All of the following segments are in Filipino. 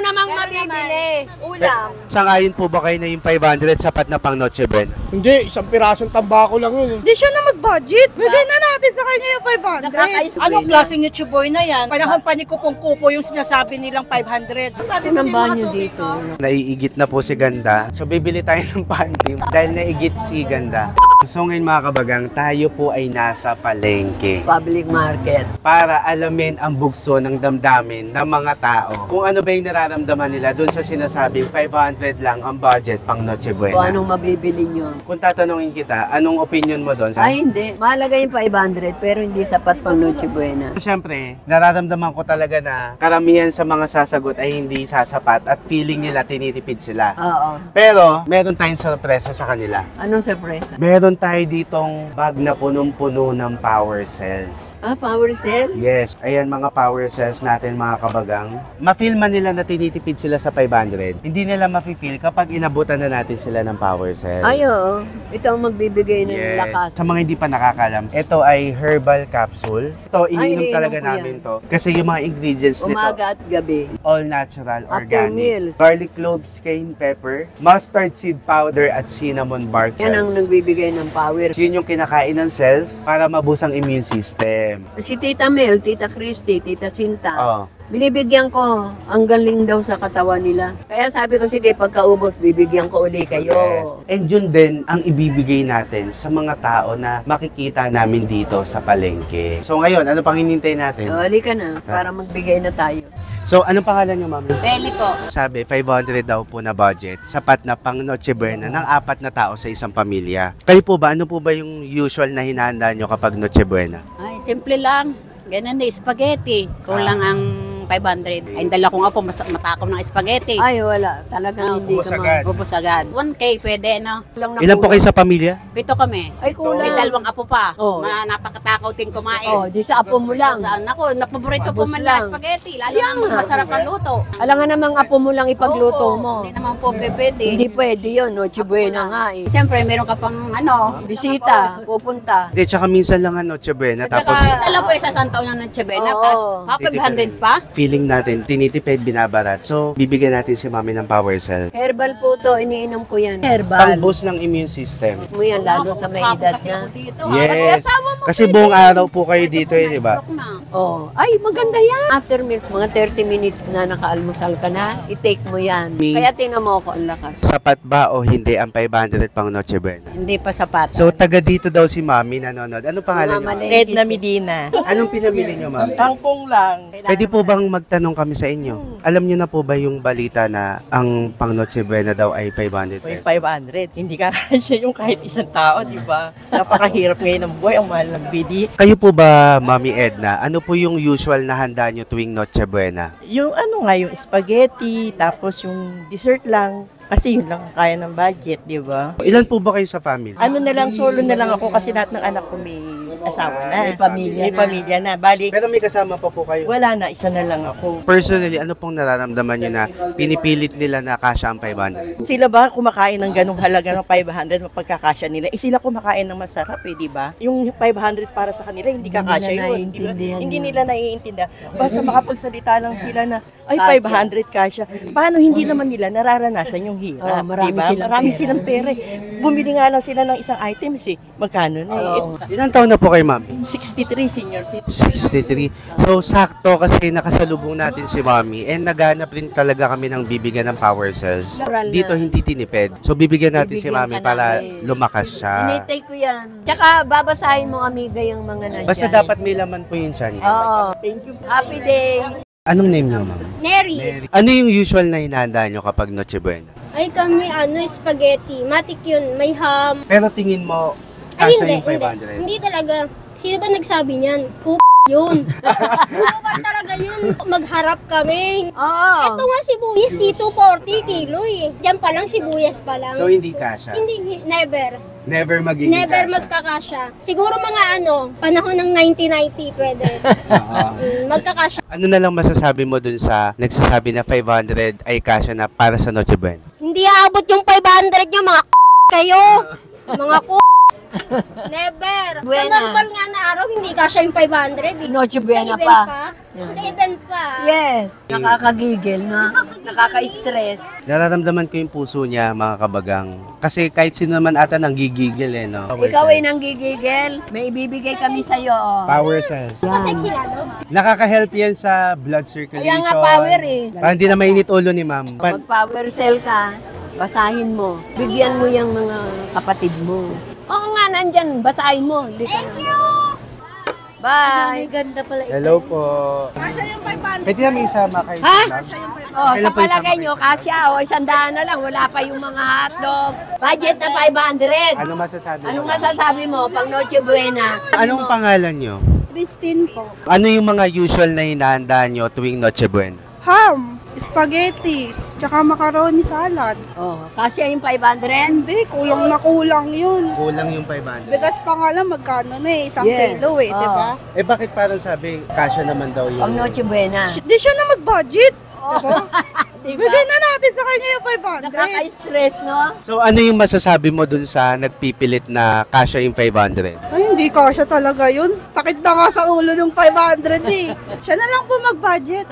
namang mabibili. Ulam. Sangayon po ba kayo na yung 500 sapat na pang Noche Buena? Hindi, isang pirasong tambako lang yun. Hindi siya na mag-budget. Bigay na natin sa kanya yung 500. Anong klaseng YouTube boy na yan? Panahon pa ni Kupong Kupo yung sinasabi nilang 500. Sabi mo banyo dito. Naiigit na po si Ganda. So bibili tayo ng panty dahil naigit si Ganda. So ngayon mga kabagang, tayo po ay nasa palengke Public market. para alamin ang bugso ng damdamin ng mga tao. Kung ano ba yung nararamdaman nila dun sa sinasabing 500 lang ang budget pang Noche Buena. Kung anong mabibili nyo. Kung tatanungin kita, anong opinion mo doon? Ay, hindi. Mahalaga yung 500 pero hindi sapat pang Noche Buena. Siyempre, nararamdaman ko talaga na karamihan sa mga sasagot ay hindi sasapat at feeling nila tinitipid sila. Oo. Pero, meron tayong sorpresa sa kanila. Anong sorpresa? Meron tayo ditong bag na punong-puno ng power cells. Ah, power cell? Yes, ayan mga power cells natin mga kabagang. Ma-feel man nila na tinitipid sila sa 500. Hindi nila ma-feel kapag inabutan na natin sila ng power cells. Ay, oo. Ito ang magbibigay ng lakas. Sa mga hindi pa nakakalam, ito ay herbal capsule. Ito, iniinom talaga iniinom ko namin to. Kasi yung mga ingredients nito, Umaga at gabi. all natural, After organic. meals. Garlic cloves, cayenne pepper, mustard seed powder, at cinnamon bark Yan ang cells. nagbibigay ng power. Yun yung kinakain ng cells para mabus ang immune system. Si Tita Mel, Tita Christy, Tita Sinta, Oh. binibigyan ko, ang galing daw sa katawan nila. Kaya sabi ko, sige, pagkaubos, bibigyan ko uli kayo. Yes. And yun din ang ibibigay natin sa mga tao na makikita namin dito sa palengke. So ngayon, ano pang hinintay natin? O, halika na, para magbigay na tayo. So, anong pangalan niyo, ma'am? Belly po. Sabi, 500 daw po na budget. Sapat na pang Noche Buena ng 4 na tao sa isang pamilya. Kayo po ba, ano po ba yung usual na hinahanda nyo kapag Noche Buena? Ay, simple lang. Ganun na, spaghetti. Kulang ang 500. Ay, dala ko nga po, matakaw ng spaghetti. Ay, wala. Talagang hindi ubos ka agad. Ubus agad. 1K pwede, no? Ilan po kayo sa pamilya? 7 kami. Ay, May kulang. 2 apo pa. Oh. Napakatakaw din kumain. Oh, di sa apo mo lang. Saan ako, napaborito po Ubus man lang. na spaghetti. Lalo Ayan. na masarap ang luto. Alam nga namang apo mo lang ipagluto Oo, mo. Hindi naman po pwede. Hindi pwede yun. Noche Buena nga eh. Siyempre, meron ka pang Bisita, pupunta. Hindi, tsaka minsan lang ang Noche Buena. At Tapos, saka- Isa lang po isa Santaw ng Noche Buena. Oo. Tapos, 500 pa. feeling natin, tinitipid, binabarat. So, bibigyan natin si mami ng power cell. Herbal po to, iniinom ko yan. Herbal. Pang-boost ng immune system. Mo yan, lalo sa may edad Kasi na. ako dito, Yes. Kasi buong araw po kayo dito eh, di ba? Stroke na. Oh, ay maganda yan. After meals, mga 30 minutes na nakaalmusal ka na, i-take mo yan. Kaya tingnan mo ako ang lakas. Sapat ba o hindi ang 500 pang Noche Buena? Hindi pa sapat. So, taga dito daw si mami nanonood. Anong pangalan niyo? Mama ma'am? Edna Medina. Anong pinamili niyo, ma'am? Tangpong lang. Pwede po bang magtanong kami sa inyo? Alam niyo na po ba yung balita na ang pang Noche Buena daw ay 500 May pesos? 500. Hindi kakasya yung kahit isang tao, di ba? Napakahirap ngayon ng buhay, ang mahal ng bidi. Kayo po ba, Mami Edna, ano po yung usual na handa niyo tuwing Noche Buena? Yung ano nga, yung spaghetti, tapos yung dessert lang. Kasi yun lang ang kaya ng budget, di ba? Ilan po ba kayo sa family? Ano na lang, solo na lang ako kasi lahat ng anak ko may asawa na. May pamilya May na. pamilya na. Bali, Pero may kasama pa po kayo. wala na, isa na lang ako. Personally, ano pong nararamdaman niyo na pinipilit nila na kasya ang 500? Sila ba kumakain ng ganung halaga ng 500 mapagkakasya nila? Eh sila kumakain ng masarap eh, di ba? Yung 500 para sa kanila, hindi kakasya nila yun. Di ba? naiintindihan Hindi yun. nila naiintindihan. Basta makapagsalita lang sila na, ay Kasya. 500 kasya. Paano hindi naman nila nararanasan yung hirap? Oo, marami diba? silang Marami pera. silang pera. eh. Bumili nga lang sila ng isang items eh. Magkano na eh. Oo. Ilan taon na po kayo, ma'am? 63 senior citizen. 63. So, sakto kasi nakasalubong natin si Mami and naghanap rin talaga kami ng bibigyan ng power cells. Natural na. Dito hindi tinipid. So, bibigyan natin si Bibigyan Mami ka para namin. lumakas siya. Initake ko yan. Tsaka babasahin mo, amiga, yung mga nandyan. Basta dapat may laman po yun siya. Oo. Thank you. Happy day. Anong name niyo, ma'am? Neri. Ano yung usual na hinahanda niyo kapag Noche Buena? Ay kami, spaghetti. Matik yun, may ham. Pero tingin mo, Ay, kasya hindi, yung 500? Hindi talaga. Sino ba nagsabi niyan? Yun. Kupal talaga yun. Magharap kami. Oo. Ito nga sibuyas, 240 kilo eh. Diyan pa lang, sibuyas pa lang. So, hindi kasya? Hindi, never. Never magiging Never kasya? magkakasya. Siguro mga panahon ng 1990 pwede. Oo. Magkakasya. Ano na lang masasabi mo dun sa nagsasabi na 500 ay kasya na para sa Noche Buena? Hindi aabot yung 500 nyo, mga kayo. Mga Never. Sa Buena. normal nga na araw, hindi kasya yung 500 eh. Noche Buena Sa event pa. pa. Yeah. Sa event pa. Yes. Nakakagigil na. Nakaka-stress. Nararamdaman ko yung puso niya, mga kabagang. Kasi kahit sino naman ata nanggigigil eh, no? Ikaw ay nanggigigil, may ibibigay kami sa'yo. Oh. Power cells. Sexy lalo. Nakaka-help yan sa blood circulation. Kaya nga power eh. Para hindi na mainit ulo ni ma'am. Mag-power cell ka, basahin mo. Bigyan mo yung mga kapatid mo. Oo nga, nandyan, basahin mo. Thank you! Bye! Ganda pala. Hello po. Kasya yung 500. Pwede namin isama kayo. Ha? ma'am? Oh, Kailan sa po isama palagay kayo? nyo, kasya, o 100 na lang, wala pa yung mga hotdog. Budget na 500. Ano masasabi mo? Anong masasabi mo pang Noche Buena? Anong pangalan nyo? Christine po. Ano yung mga usual na hinahanda nyo tuwing Noche Buena? Ham, spaghetti, tsaka macaroni salad. Oh, kasya yung 500? Hindi, kulang na kulang yun. Kulang yung 500. Bigas pa nga lang magkano na eh, isang Yes. kilo eh, di ba? Eh bakit parang sabi, kasya naman daw yung... Pang Noche Buena. Di siya na mag-budget. Diba? Bigay na natin sa kanya yung 500. Nakaka-stress, no? So ano yung masasabi mo dun sa nagpipilit na kasya yung 500? Ay, hindi kasya talaga yun. Sakit na nga sa ulo ng 500 eh. Siya na lang po mag-budget.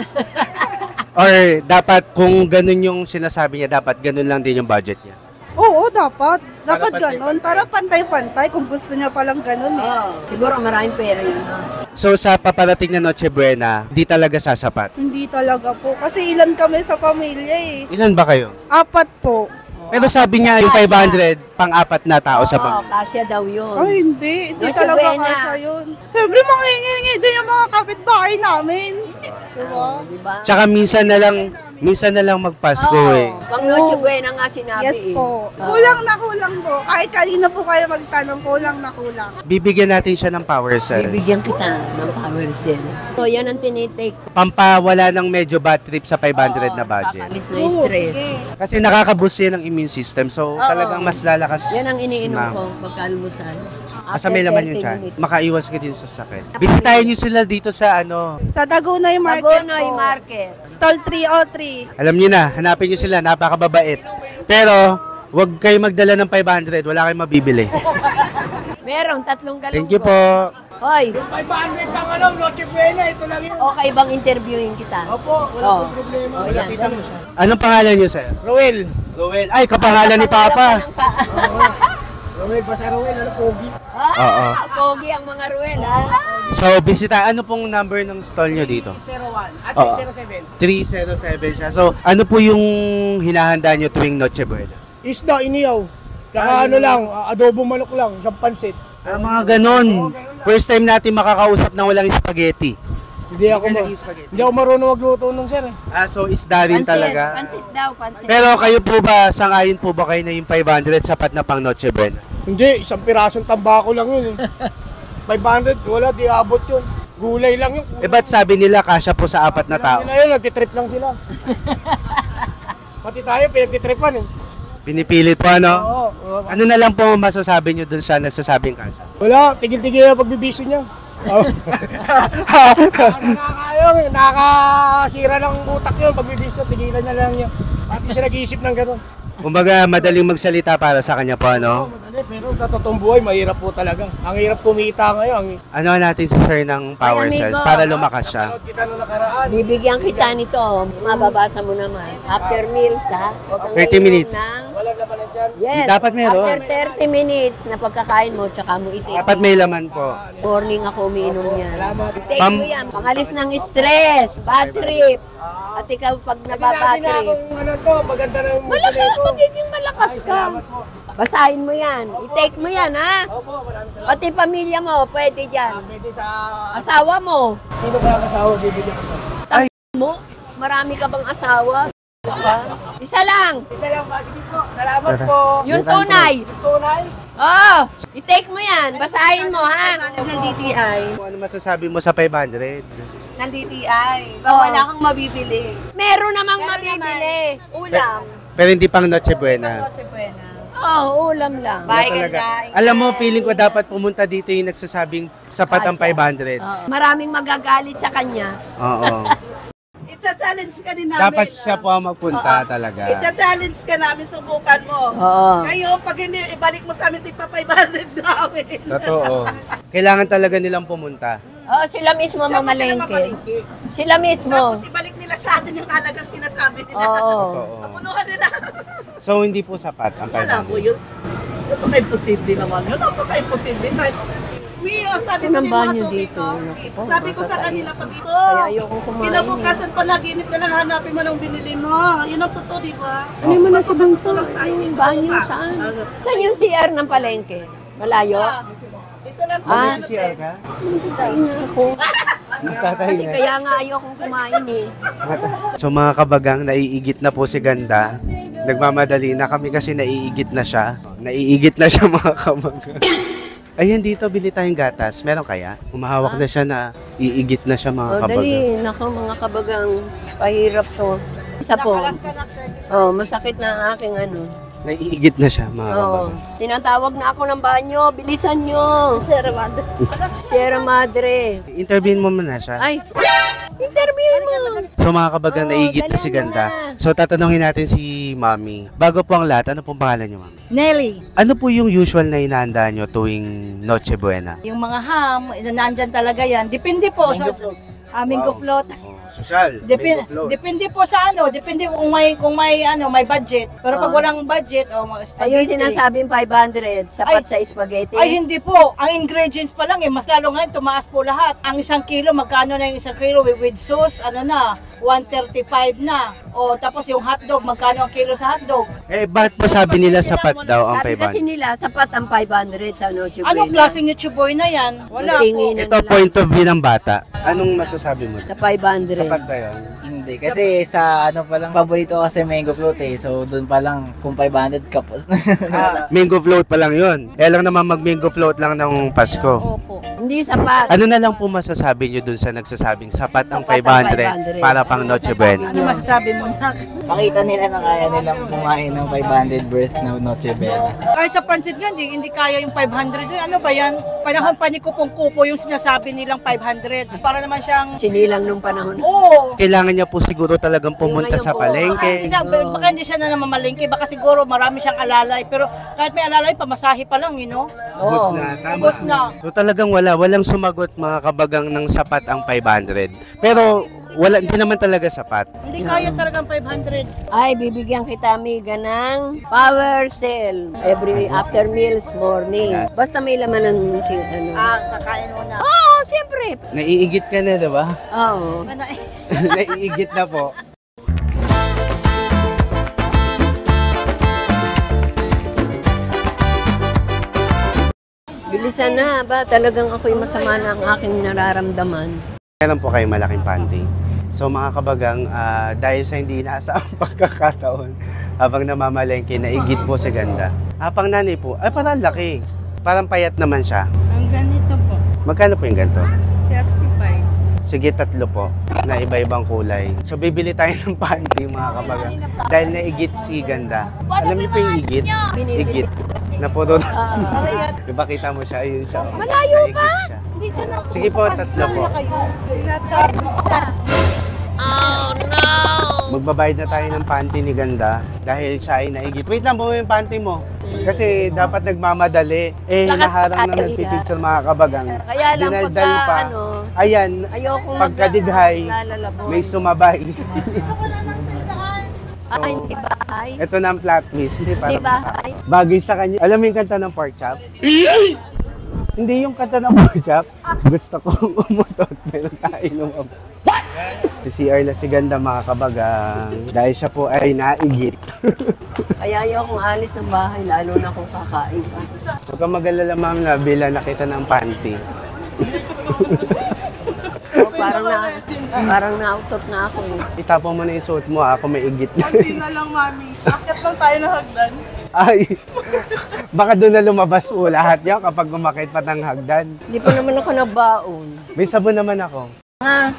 Or dapat kung ganun yung sinasabi niya, dapat ganun lang din yung budget niya? Oo, dapat. Dapat Para ganon. Para pantay-pantay kung gusto niya palang ganon eh. Oh, siguro maraming pera yun. No? So sa paparating na Noche Buena, di talaga sasapat. Hindi talaga po. Kasi ilan kami sa pamilya eh. Ilan ba kayo? 4 po. Pero sabi niya yung 500, pang-apat na tao sa Oo, pamilya. kasya daw yun. Ay, hindi. Hindi Noche talaga Buena. kasya yun. Siyempre, mangingi din yung mga kapitbahay namin. Diba? Diba? Tsaka minsan na lang magpasko Oo, eh. pang Noche Buena nga sinabi Yes eh. po. Oo. Kulang na kulang po. Kahit kanina po kayo magtanong, kulang na kulang. Bibigyan natin siya ng power cell. Bibigyan kita ng power cell. So, yan ang tinitake. Pampawala ng medyo bad trip sa 500 na budget. Kakalis na Oo, stress. sige. Kasi nakaka-boost yan ng immune system. So talagang mas lalakas. Yan ang iniinom ma'am. ko pagkalmusan. Basta may laman yung chan. Makaiwas ka din sa sakit. Bisitahin nyo sila dito sa Sa Dagunoy Market Magonoy po. Market. Stall 303. Alam niyo na, hanapin nyo sila, napakababait. Pero, wag kayo magdala ng 500, wala kayong mabibili. Merong 3 galunggo. Thank you po. Hoy, 500 lang alam, Noche Buena, ito lang yun. okay bang interviewin kita? Opo, wala Oh. pong problema. Oh, yan. Anong pangalan nyo, sir? Roel. Roel. Ay, kapangalan ni Papa. Roel, basta Roel, ano, pogi. Oo. Pogi ang mga Ruel, ha? So, bisita, ano pong number ng stall nyo dito? 01 at Oo. 07. 307 siya. So, ano po yung hinahanda nyo tuwing Noche Buena? Isda, iniyaw. Saka ano lang, adobo manok lang, isang pansit. Ah, mga ganon. First time natin makakausap na walang spaghetti. Hindi ako, hindi ako marunong magluto nung sir. Ah, so isda rin talaga. Pansit daw, pansit. Pero kayo po ba, sangayon po ba kayo na yung 500 sapat na pang Noche Buena? Hindi, isang pirasong tambako lang yun eh. 500, wala, di abot yun. Gulay lang yun. Eh ba't sabi nila kasya po sa 4 na tao? Yun, nagtitrip lang sila. Pati tayo, pinagtitripan eh. Pinipilit po ano? Oo. Ano na lang po masasabi nyo dun sa nagsasabing kasya? Wala, tigil-tigil na pagbibisyo niya. Nakakasira ng utak yun, pagbibisyo, tigilan niya lang niya. Pati siya nag-iisip ng gano'n. Kumbaga madaling magsalita para sa kanya po ano? Madali, pero sa totoong buhay, mahirap po talaga. Ang hirap kumita ngayon. Ano natin si sir ng power Ay, amigo. cells para lumakas siya? Panood kita nung nakaraan. Bibigyan kita nito. Mababasa mo naman. After meals, ha? Huwag kang 30 minutes. iinom ng- Walang labanan dyan. Yes. Dapat meron. After 30 minutes na pagkakain mo, tsaka mo itik. Dapat may laman po. Morning ako umiinom niyan. Salamat. Take mo yan. Pangalis ng stress. Bad trip. At ikaw pag Sinabi na nababad akong ano to, maganda na yung Wala ka, mukha nito. magiging malakas ka. Salamat po. Basahin mo yan. I-take mo yan, ha? Opo, maraming salamat. Pati pamilya mo, pwede dyan. Pwede sa... Asawa mo. Sino kaya kasawa, bibigyan ko. Mo, marami ka bang asawa? Ka? Isa lang. Isa lang ba? Sige po. Salamat po. Yung tunay. Yung tunay. Oh, i-take mo yan. Basahin mo, ha? Ng DTI. Ano masasabi mo sa 500? Ng DTI. Oo. Wala kang mabibili. Meron namang mabibili. Ulam. Pero hindi pang Noche Buena. Oh, ulam lang. Wala talaga. Alam mo, feeling ko dapat pumunta dito yung nagsasabing sapat ang 500. Oh, maraming magagalit sa kanya. Oo. Itcha-challenge ka din namin. Dapat siya po ang magpunta talaga. Itcha-challenge ka namin, subukan mo. Oo. Ngayon, pag hindi, ibalik mo sa amin, tigpa 500 namin. Totoo. Kailangan talaga nilang pumunta. Oh, sila mismo mamalengke. Sila mismo. Tapos ibalik nila sa atin yung halagang sinasabi nila. Oo. Totoo. Punuhan nila. So, hindi po sapat ang Wala po 500. yun. Napaka-imposible naman yun. Napaka-imposible. Smio, sabi ko Saan ang sa mga banyo suki dito? ko. Naku po, Sabi ko sa makakain. kanila pag dito. Kaya ayokong kumain Kinabukasan panaginip na lang hanapin mo ng binili mo. Yun ang totoo, di ba? Ano mo na sa bunso? Lang tayo Yung dito, banyo pa. saan? Saan yung CR ng palengke? Malayo? Dito lang sa Ah, CR ka? Tayo na ako. Nagtatahi Kasi na. kaya nga ayokong kumain eh. So mga kabagang, naiigit na po si Ganda. Nagmamadali na kami kasi naiigit na siya. Naiigit na siya mga kabagang. Ayun dito, bili tayong gatas. Meron kaya? Humahawak na siya na iigit na siya mga O kabagang. dali, nako mga kabagang, pahirap to. Isa po. Oh, masakit na ang aking ano. Naiigit na siya mga Oo. kabagang. Tinatawag na ako ng banyo. Bilisan nyo. Sierra Madre. Sierra Madre. Interviewin mo muna siya. Ay, interview mo. So mga kabagang, Oo, naiigit na si dalihan mo Ganda. na. So tatanungin natin si Mami. Bago po ang lahat, ano pong pangalan niyo, Mami? Nelly, Ano po yung usual na inahanda niyo tuwing Noche Buena? yung mga ham, nandyan talaga yan. Depende po sa mango Wow. float. Oh, social. Depende po sa ano, depende kung may ano, may budget. Pero pag Oo. walang budget o mga Ayun spaghetti. sinasabing 500. Sapat sa spaghetti. Ay, hindi po. Ang ingredients pa lang eh, mas lalo ngayon, tumaas po lahat. Ang 1 kilo, magkano na yung 1 kilo with sauce, ano na, 135 na. O tapos yung hotdog, magkano ang kilo sa hotdog? Eh, bakit po sabi nila sapat daw ang Sabi kasi 500? nila, sapat ang 500 sa Noche Buena. Anong klaseng YouTube boy na yan? Wala po. Tingin na Ito, nila point of view ng bata. Anong masasabi mo? sa 500. Sapat ba yun? Hindi, kasi sa ano pa lang, paborito ko kasi mango float eh. So doon pa lang, kung 500 kapos. Mango float pa lang yun. Eh lang naman mag-mango float lang ng Pasko. Opo. Hindi sapat. Ano na lang po masasabi nyo dun sa nagsasabing sapat ang Sapat ang 500 para pang Noche Buena? Ano masasabi mo na? Pakita nila na kaya nilang kumain ng 500 birth na Noche Buena. Kahit sa pansit nga, hindi kaya yung 500. Ano ba yan? Panahon pa ni Kupong-Kupo yung sinasabi nilang 500. Para naman siyang, Sinilang nung panahon. oo. Kailangan niya po siguro talagang pumunta sa palengke. Baka hindi siya na namamalingki. Baka siguro marami siyang alalay. Pero kahit may alalay, pamasahe pa lang, you know? Ubus Oo. na, tama. Ubus na. So talagang walang sumagot mga kabagang ng sapat ang 500. Pero hindi naman talaga sapat. Hindi kaya talagang 500. Ay, bibigyan kita, amiga, ng power cell. Every after meals, morning. Basta may laman ng ano. Kakain mo na. Oo, siyempre. Naiigit ka na, di ba? Oo. Naiigit na po. Bilisan na ba? Talagang ako'y masama na ang aking nararamdaman. Kailan po kayo malaking panty? So mga kabagang, dahil sa hindi inaasahang pagkakataon, habang namamalengke, naigit po si Ganda. Pang nanay po, ay parang laki. Parang payat naman siya. Ang ganito po, Magkano po yung ganito? 35. Sige, 3 po, na iba-ibang kulay. So bibili tayo ng panty mga kabagang. Dahil naigit si Ganda. Alam niyo po yung igit? Binibili Igit. Na puro. Ah. Diba kita mo siya, ayun siya. Malayo pa! Sige po, 3 po. Magbabayad na tayo ng panty ni Ganda dahil siya ay naigit. Wait lang, bumo yung panty mo. Kasi dapat nagmamadali. Eh, Lakas naharang na tayo, nagpipicture mga kabagang. Kaya lang Dinaldal pagka, pa. ano, Ayan, ayokong pagkadighay, lalalaboy. may sumabay. Ah, hindi bahay. Ito na ang flat miss. Hindi Hindi para bahay. bagay sa kanya. Alam mo yung kanta ng pork chop? Hindi yung kanta ng pork chop. Gusto kong umutot pero tayo lumab. Si CR na si Ganda mga kabagang. Dahil siya po ay naigit. Kaya ayokong alis ng bahay, lalo na kung kakain pa. Huwag kang mag-alala ma'am na bila na kita ng panty. So, parang nautot na ako. Itapo mo na yung suot mo ako may igit. Hindi na lang, mami. Akit lang tayo na hagdan. Ay, baka doon na lumabas po lahat yan kapag gumakit pa ng hagdan. Hindi pa naman ako nabaon. May sabon naman ako.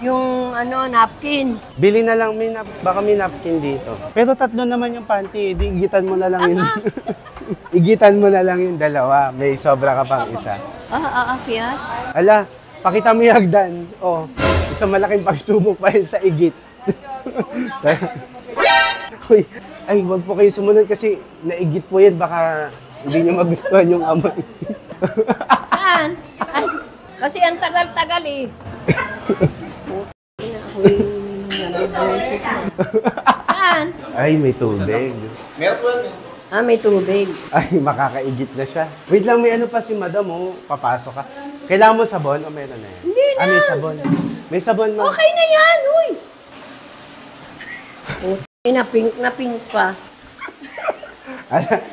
Yung napkin. Bili na lang, baka may napkin dito. Pero 3 naman yung panty, di igitan mo na lang yun. Igitan mo na lang yung 2, may sobra ka pang isa. Aakyat? Ala, pakita mo yung hagdan. Oh, isang malaking pagsubok pa yun sa igit. Uy, ay, wag po kayo sumunod kasi naigit po yan, baka hindi nyo magustuhan yung amoy. Saan? Ay, Kasi ang tagal-tagal eh. Puti na ako yung nag-bullshit na. Saan? Ay, may tubig. May tubig. Ay, makakaigit na siya. Wait lang, may ano pa si madam, oh. Papasok ka. Kailangan mo sabon o meron na yan? Hindi na. May sabon. May sabon mo. Okay na yan, uy. Puti na pink pa.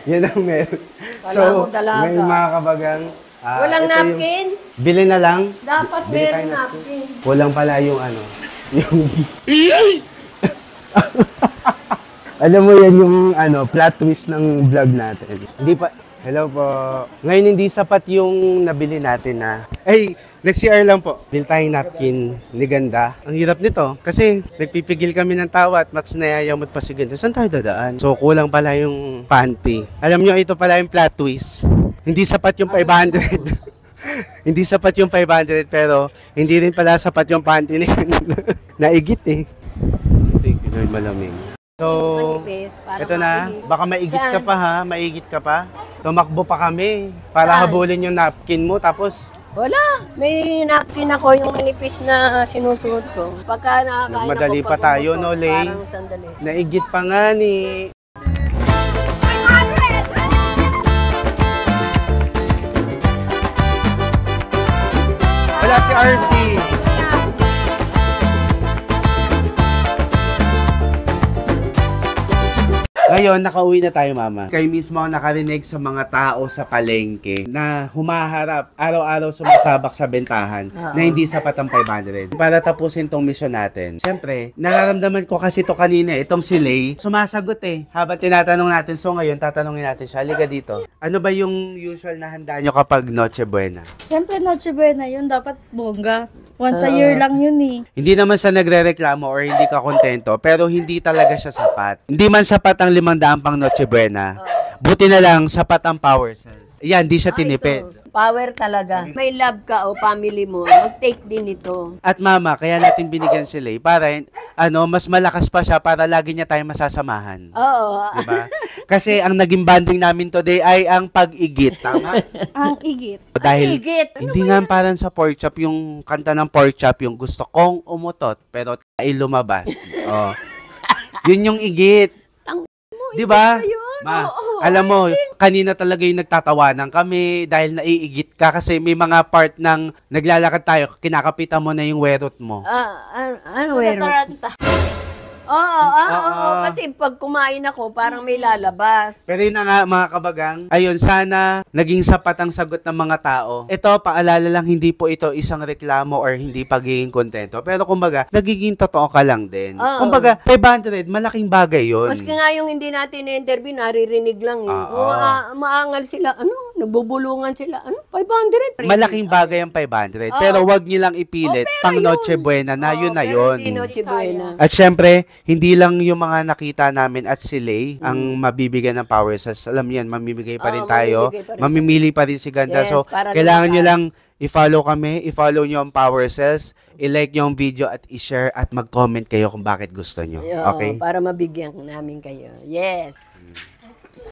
Yan ang meron. Wala mo dalaga. may mga kabagang... Walang ito napkin? Bili na lang. Dapat Bili tayo meron ng napkin. Kulang pala yung ano. Yung... Alam mo yan yung ano, plot twist ng vlog natin. Hindi pa... Hello po. Ngayon hindi sapat yung nabili natin na... Ay, nag-CR lang po. Bili tayong napkin ni Ganda. Ang hirap nito kasi nagpipigil kami ng tawa at mas nayayamot pa si Ganda. Saan tayo dadaan? So kulang pala yung panty. Alam nyo, ito pala yung plot twist. Hindi sapat yung 500. Hindi sapat yung 500 pero hindi rin pala sapat yung panty ni Naigit eh. Thank you Lord, malamig. So, Manipis, para ito na. maigit. Baka maigit ka Saan? pa ha. Maigit ka pa. Tumakbo pa kami para Saan? habulin yung napkin mo tapos Wala. May napkin ako yung manipis na sinusuot ko. Pagka nakakain Nagmadali ako pa tayo, pag no, Lay? Parang sandali. naigit pa nga ni... Wala si RC. Ngayon, nakauwi na tayo, Mama. Kayo mismo ang nakarinig sa mga tao sa palengke na humaharap, araw-araw sumasabak sa bentahan na hindi sapat ang 500. Para tapusin tong mission natin. Siyempre, nararamdaman ko kasi to kanina, itong si Lay, sumasagot eh. Habang tinatanong natin, so ngayon, tatanungin natin siya. Halika dito. Ano ba yung usual na handa nyo kapag Noche Buena? Siyempre, Noche Buena yun. Dapat bongga. Once a year lang yun eh. Hindi naman sa nagre-reklamo or hindi ka kontento, pero hindi talaga siya sapat. Hindi man sapat ang 500 pang Noche Buena. Buti na lang, sapat ang power cells. Yan, di siya tinipid. Ito, power talaga. May love ka o family mo, mag-take din ito. At Mama, kaya natin binigyan si Lay para mas malakas pa siya para lagi niya tayong masasamahan. Oo. Diba? Kasi ang naging banding namin today ay ang pag-igit. Tama? Ang igit. Dahil Igit. Ano hindi nga parang sa pork chop, yung kanta ng pork chop, yung gusto kong umutot, pero ay lumabas. Oh. Yun yung igit. Di ba? Ma, alam mo, kanina talaga yung nagtatawanan kami dahil naiigit ka kasi may mga part ng naglalakad tayo, kinakapitan mo na yung werot mo. Ano wero? Oo. Kasi pag kumain ako, parang may lalabas. Pero yun na nga mga kabagang, ayun, sana naging sapat ang sagot ng mga tao. Ito, paalala lang, hindi po ito isang reklamo or hindi pagiging kontento. Pero kumbaga, nagiging totoo ka lang din. Oo. Kumbaga, 500, malaking bagay yun. Maski nga yung hindi natin na-interview, naririnig lang eh. Oo. Maangal sila, nagbubulungan sila, 500. Malaking bagay ang 500. Pero wag niyo lang ipilit pang Noche Buena na yun na yun. Hindi Noche Buena. At syempre, hindi lang yung mga nakita namin at si Lay ang mabibigyan ng power cells. Alam niyo yan, mamimigay pa rin tayo. mamimigay pa rin. Mamimili pa rin si Ganda. Yes, So, para kailangan nyo lang lumakas. i-follow kami, i-follow nyo ang power cells, i-like nyo ang video at i-share at mag-comment kayo kung bakit gusto nyo. Oo, Okay? para mabigyan namin kayo. Yes.